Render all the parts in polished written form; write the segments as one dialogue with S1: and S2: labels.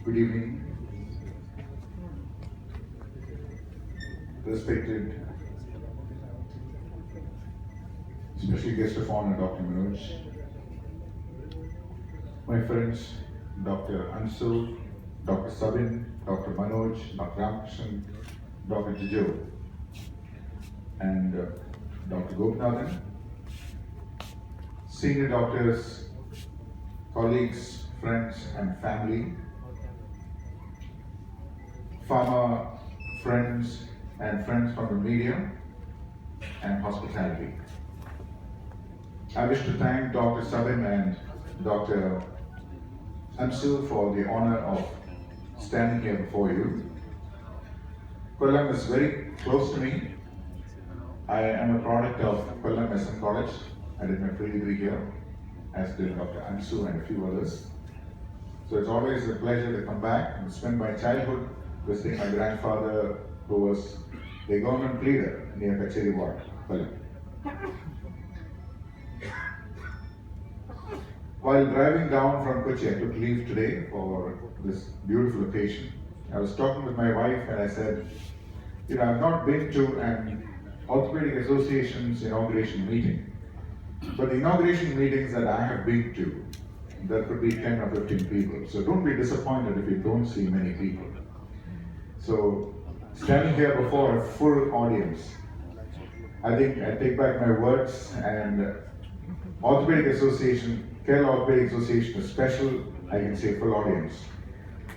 S1: Good evening, respected special guest of honor, Dr. Manoj, my friends, Dr. Ansu, Dr. Sabin, Dr. Manoj, Dr. Ramkrishnan, Dr. Jayadevan, and Dr. Gopinathan, senior doctors, colleagues, friends, and family, pharma friends and friends from the media and hospitality. I wish to thank Dr. Sabin and Dr. Ansu for the honor of standing here before you. Kollam is very close to me. I am a product of Kollam SM College. I did my pre-degree here, as did Dr. Ansu and a few others. So it's always a pleasure to come back and spend my childhood visiting my grandfather, who was a government leader near Kacheri Ward, Kollam. While driving down from Kochi, I took leave today for this beautiful occasion. I was talking with my wife and I said, I've not been to an Orthopedic Association's inauguration meeting, but the inauguration meetings that I have been to, there could be 10 or 15 people. So don't be disappointed if you don't see many people. So standing here before a full audience, I think I take back my words, and Orthopedic Association, Kerala Orthopedic Association is special, I can say full audience.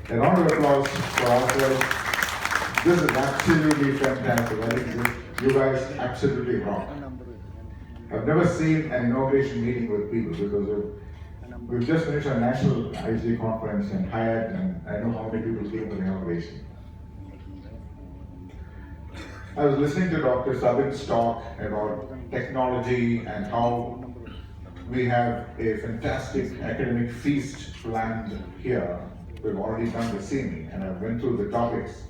S1: A round of applause for ourselves. This is absolutely fantastic. I think you guys absolutely rock. I've never seen an inauguration meeting with people because we've just finished our national IGA conference in Hyatt, and I know how many people came to the inauguration. I was listening to Dr. Sabin's talk about technology and how we have a fantastic academic feast planned here. We've already done the same, and I went through the topics.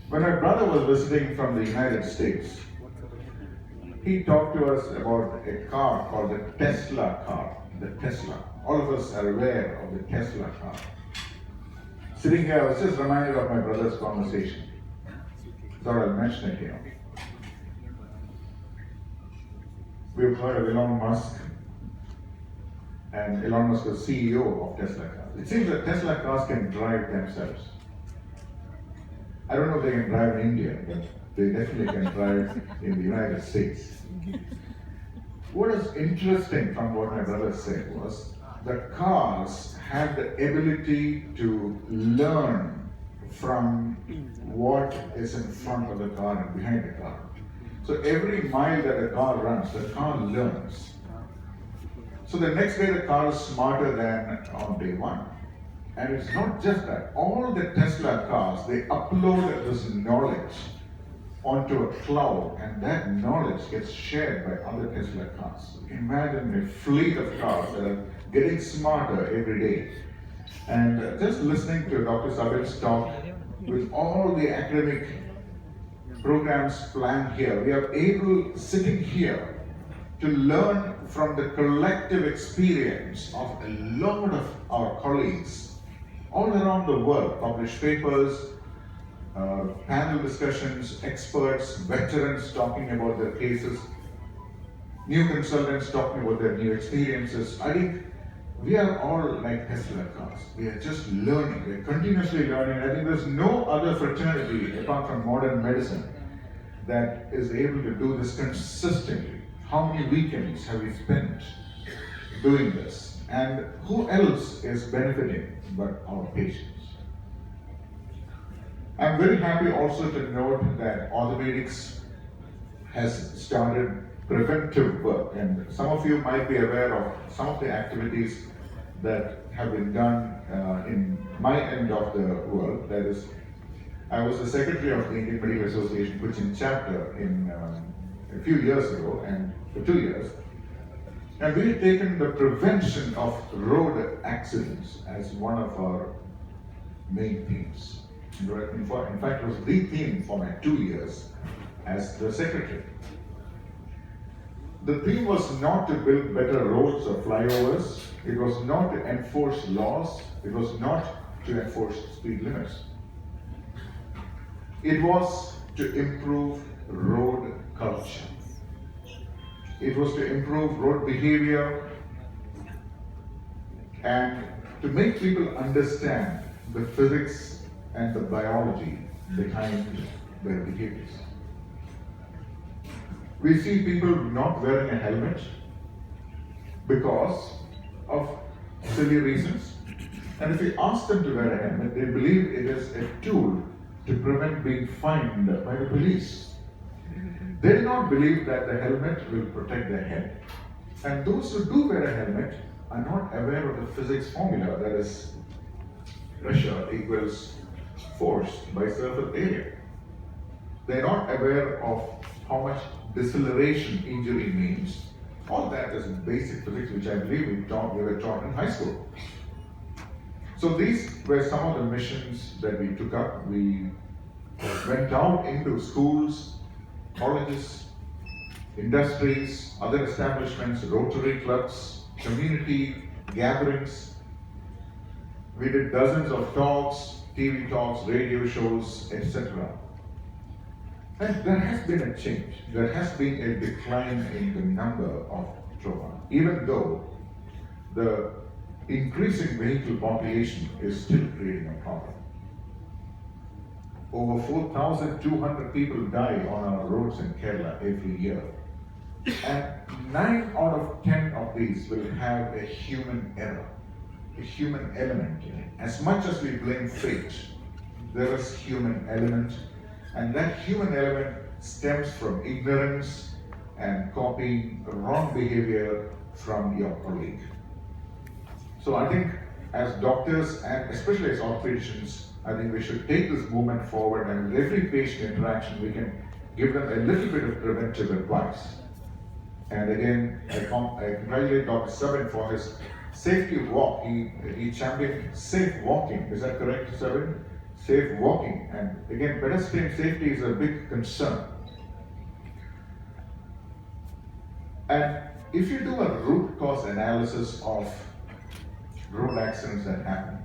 S1: When my brother was visiting from the United States, he talked to us about a car called the Tesla car. The Tesla. All of us are aware of the Tesla car. Sitting here, I was just reminded of my brother's conversation. Thought I'll mention it here. We've heard of Elon Musk, and Elon Musk was CEO of Tesla cars. It seems that Tesla cars can drive themselves. I don't know if they can drive in India, but they definitely can drive in the United States. What is interesting from what my brother said was the cars have the ability to learn from what is in front of the car and behind the car. So every mile that the car runs, the car learns. So the next day the car is smarter than on day one. And it's not just that. All the Tesla cars, they upload this knowledge onto a cloud, and that knowledge gets shared by other Tesla cars. So imagine a fleet of cars that are getting smarter every day. And just listening to Dr. Sabin's talk, with all the academic programs planned here, we are able, sitting here, to learn from the collective experience of a lot of our colleagues all around the world, published papers, panel discussions, experts, veterans talking about their cases, new consultants talking about their new experiences. I think we are all like Tesla cars. We are just learning, we are continuously learning. I think there's no other fraternity apart from modern medicine that is able to do this consistently. How many weekends have we spent doing this? And who else is benefiting but our patients? I'm very happy also to note that orthopedics has started preventive work, and some of you might be aware of some of the activities that have been done in my end of the world. That is, I was the secretary of the Indian Medical Association Cochin chapter in a few years ago, and for 2 years. And we've taken the prevention of road accidents as one of our main themes. In fact, it was the theme for my 2 years as the secretary. The theme was not to build better roads or flyovers, it was not to enforce laws, it was not to enforce speed limits. It was to improve road culture. It was to improve road behavior and to make people understand the physics and the biology behind their behaviors. We see people not wearing a helmet because of silly reasons. And if we ask them to wear a helmet, they believe it is a tool to prevent being fined by the police. They do not believe that the helmet will protect their head. And those who do wear a helmet are not aware of the physics formula, that is, pressure equals force by surface area. They are not aware of how much deceleration injury means. All that is basic physics, which I believe we were taught in high school. So these were some of the missions that we took up. We went out into schools, colleges, industries, other establishments, Rotary clubs, community gatherings. We did dozens of talks, TV talks, radio shows, etc. And there has been a change. There has been a decline in the number of trauma, even though the increasing vehicle population is still creating a problem. Over 4,200 people die on our roads in Kerala every year. And 9 out of 10 of these will have a human error, a human element in it. As much as we blame fate, there is human element, and that human element stems from ignorance and copying wrong behavior from your colleague. So I think as doctors and especially as orthopedicians, I think we should take this movement forward, and with every patient interaction we can give them a little bit of preventive advice. And again, I congratulate Dr. Sabin for his safety walk. He championed safe walking. Is that correct, Sabin? Safe walking. And again, pedestrian safety is a big concern. And if you do a root cause analysis of road accidents that happen,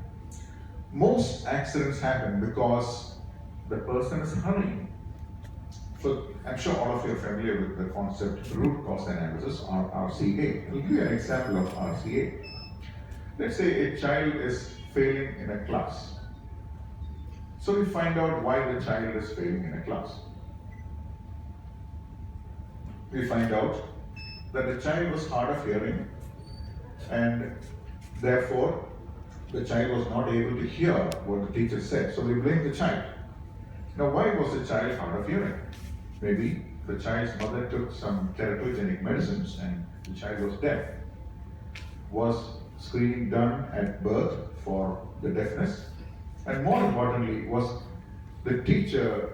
S1: most accidents happen because the person is hurrying. So I'm sure all of you are familiar with the concept root cause analysis, or RCA. I'll give you an example of RCA. Let's say a child is failing in a class. So we find out why the child is failing in a class. We find out that the child was hard of hearing, and therefore the child was not able to hear what the teacher said. So we blame the child. Now, why was the child hard of hearing? Maybe the child's mother took some teratogenic medicines and the child was deaf. Was screening done at birth for the deafness? And more importantly, was the teacher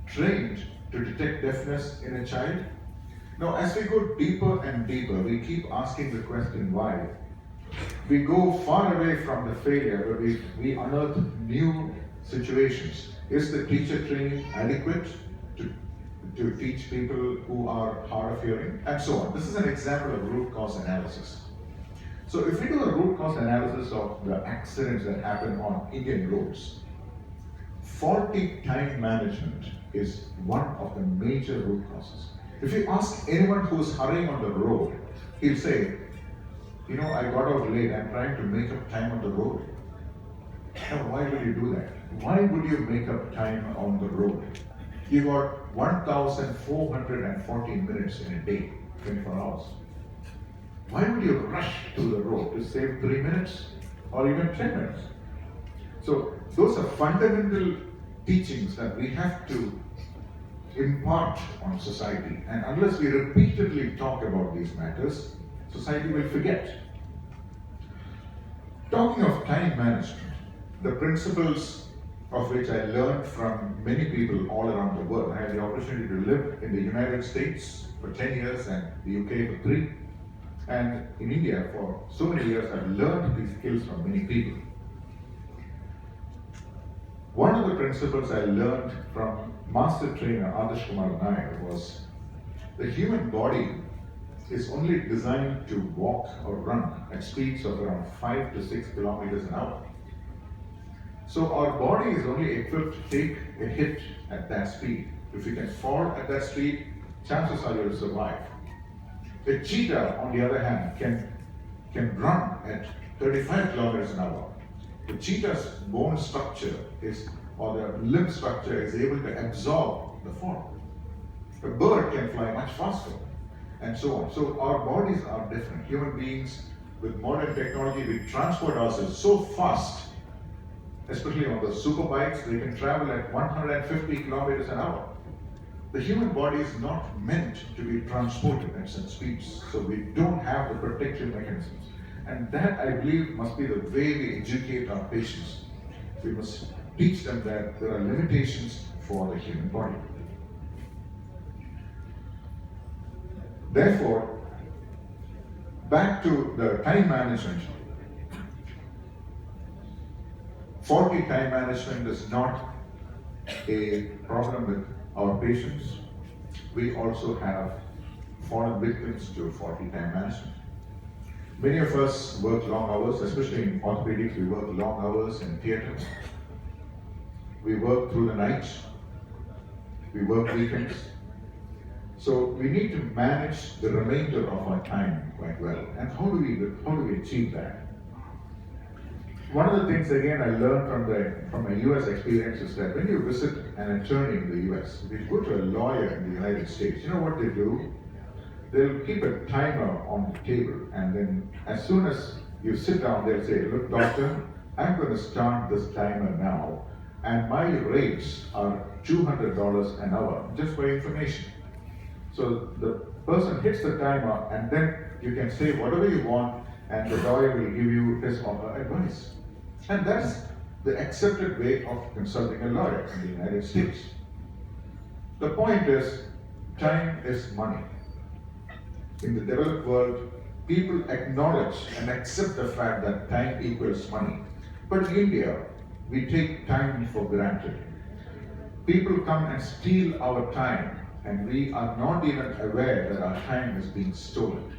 S1: trained to detect deafness in a child? Now, as we go deeper and deeper, we keep asking the question why. We go far away from the failure, but we unearth new situations. Is the teacher training adequate to teach people who are hard of hearing? And so on. This is an example of root cause analysis. So if we do a root cause analysis of the accidents that happen on Indian roads, faulty time management is one of the major root causes. If you ask anyone who is hurrying on the road, he'll say, you know, I got out late, I'm trying to make up time on the road. Now, why would you do that? Why would you make up time on the road? You got 1,440 minutes in a day, 24 hours. Why would you rush to the road to save 3 minutes or even 10 minutes? So those are fundamental teachings that we have to impart on society. And unless we repeatedly talk about these matters, society will forget. Talking of time management, the principles of which I learned from many people all around the world. I had the opportunity to live in the United States for 10 years and the UK for 3. And in India for so many years, I've learned these skills from many people. One of the principles I learned from master trainer Adarsh Kumar Nair was the human body is only designed to walk or run at speeds of around 5 to 6 kilometers an hour. So our body is only equipped to take a hit at that speed. If you can fall at that speed, chances are you'll survive. A cheetah, on the other hand, can run at 35 kilometers an hour. The cheetah's bone structure or the limb structure is able to absorb the fall. A bird can fly much faster, and so on. So our bodies are different. Human beings, with modern technology, we transport ourselves so fast, especially on the super bikes, they can travel at 150 kilometers an hour. The human body is not meant to be transported at such speeds, so we don't have the protection mechanisms. And that, I believe, must be the way we educate our patients. We must teach them that there are limitations for the human body. Therefore, back to the time management. Faulty time management is not a problem with our patients. We also have fallen victims to faulty time management. Many of us work long hours, especially in orthopedics, we work long hours in theaters. We work through the night. We work weekends. So we need to manage the remainder of our time quite well. And how do we achieve that? One of the things, again, I learned from my US experience is that when you visit an attorney in the US, if you go to a lawyer in the United States, you know what they do? They'll keep a timer on the table, and then as soon as you sit down, they'll say, look, doctor, I'm going to start this timer now, and my rates are $200 an hour, just for information. So the person hits the timer, and then you can say whatever you want, and the lawyer will give you his or her advice. And that's the accepted way of consulting a lawyer in the United States. The point is, time is money. In the developed world, people acknowledge and accept the fact that time equals money. But in India, we take time for granted. People come and steal our time, and we are not even aware that our time is being stolen.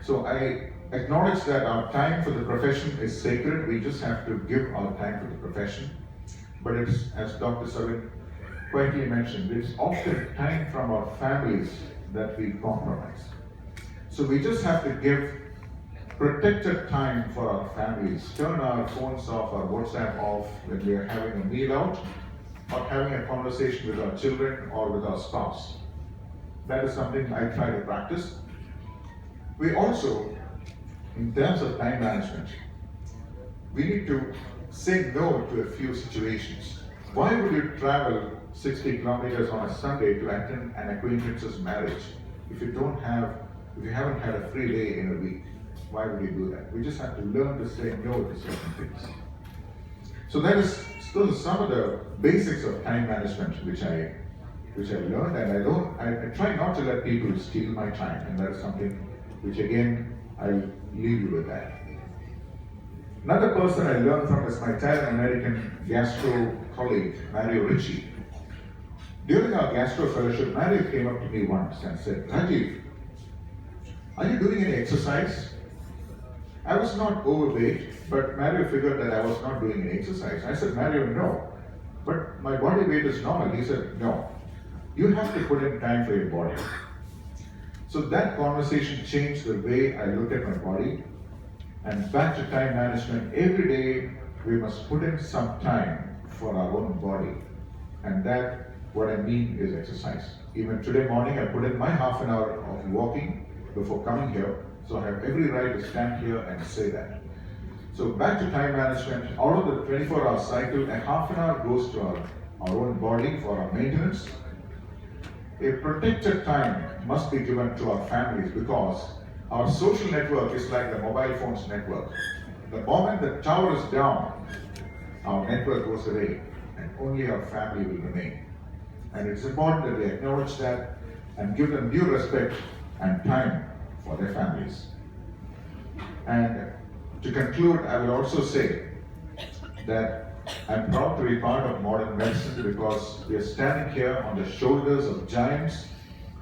S1: So I acknowledge that our time for the profession is sacred. We just have to give our time to the profession. But it's, as Dr. Savin quietly mentioned, it's often time from our families that we compromise. So we just have to give protected time for our families. Turn our phones off, our WhatsApp off when we are having a meal out, or having a conversation with our children or with our spouse. That is something I try to practice. We also, in terms of time management, we need to say no to a few situations. Why would you travel 60 kilometers on a Sunday to attend an acquaintance's marriage if you haven't had a free day in a week? Why would you do that? We just have to learn to say no to certain things. So those are some of the basics of time management which I learned, and I try not to let people steal my time, and that is something which, again, I'll leave you with that. Another person I learned from is my Italian-American gastro colleague, Mario Ricci. During our gastro fellowship, Mario came up to me once and said, Rajeev, are you doing any exercise? I was not overweight, but Mario figured that I was not doing any exercise. I said, Mario, no. But my body weight is normal. He said, no. You have to put in time for your body. So that conversation changed the way I look at my body. And back to time management, every day we must put in some time for our own body. And that, what I mean, is exercise. Even today morning, I put in my half an hour of walking before coming here. So I have every right to stand here and say that. So back to time management, out of the 24-hour cycle, a half an hour goes to our own body for our maintenance. A protected time must be given to our families, because our social network is like the mobile phone's network. The moment the tower is down, our network goes away, and only our family will remain. And it's important that we acknowledge that and give them due respect and time for their families. And to conclude, I will also say that I'm proud to be part of modern medicine, because we are standing here on the shoulders of giants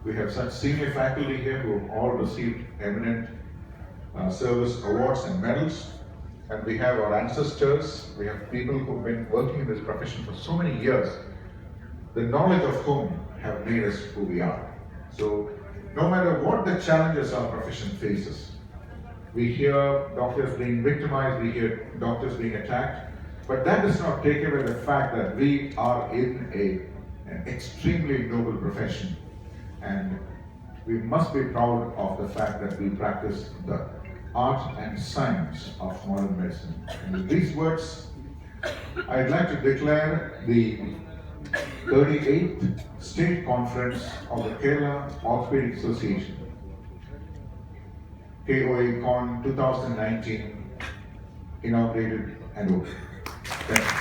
S1: We have such senior faculty here who have all received eminent service awards and medals. And we have our ancestors, we have people who've been working in this profession for so many years, the knowledge of whom have made us who we are. So no matter what the challenges our profession faces, we hear doctors being victimized, we hear doctors being attacked, but that does not take away the fact that we are in an extremely noble profession, and we must be proud of the fact that we practice the art and science of modern medicine. And with these words, I'd like to declare the 38th State Conference of the Kerala Orthopedic Association, KOA Con 2019, inaugurated and open. Thank you.